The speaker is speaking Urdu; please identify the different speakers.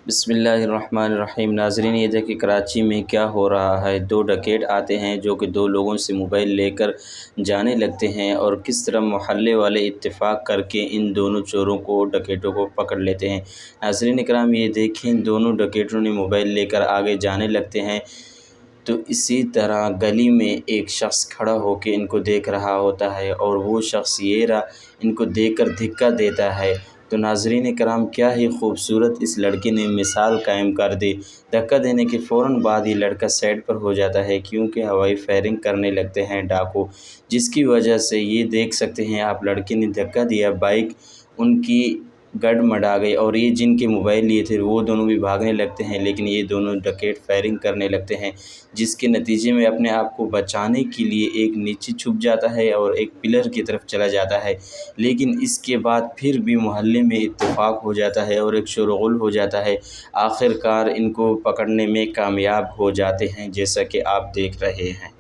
Speaker 1: بسم اللہ الرحمن الرحیم۔ ناظرین، یہ دیکھیں کراچی میں کیا ہو رہا ہے۔ دو ڈکیت آتے ہیں جو کہ دو لوگوں سے موبائل لے کر جانے لگتے ہیں، اور کس طرح محلے والے اتفاق کر کے ان دونوں چوروں کو، ڈکیتوں کو پکڑ لیتے ہیں۔ ناظرین کرام، یہ دیکھیں دونوں ڈکیتوں نے موبائل لے کر آگے جانے لگتے ہیں، تو اسی طرح گلی میں ایک شخص کھڑا ہو کے ان کو دیکھ رہا ہوتا ہے، اور وہ شخص یہ رہا ان کو دیکھ کر دھکا دیتا ہے۔ تو ناظرین کرام، کیا ہی خوبصورت اس لڑکے نے مثال قائم کر دی۔ دھکا دینے کے فوراً بعد یہ لڑکا سائڈ پر ہو جاتا ہے، کیونکہ ہوائی فائرنگ کرنے لگتے ہیں ڈاکو، جس کی وجہ سے یہ دیکھ سکتے ہیں آپ، لڑکے نے دھکا دیا، بائک ان کی گڑمڑا گئی، اور یہ جن کے موبائل لیے تھے وہ دونوں بھی بھاگنے لگتے ہیں، لیکن یہ دونوں ڈکیت فائرنگ کرنے لگتے ہیں، جس کے نتیجے میں اپنے آپ کو بچانے کے لیے ایک نیچے چھپ جاتا ہے اور ایک پلر کی طرف چلا جاتا ہے، لیکن اس کے بعد پھر بھی محلے میں اتفاق ہو جاتا ہے اور ایک شور و غل ہو جاتا ہے۔ آخر کار ان کو پکڑنے میں کامیاب ہو جاتے ہیں، جیسا کہ آپ دیکھ رہے ہیں۔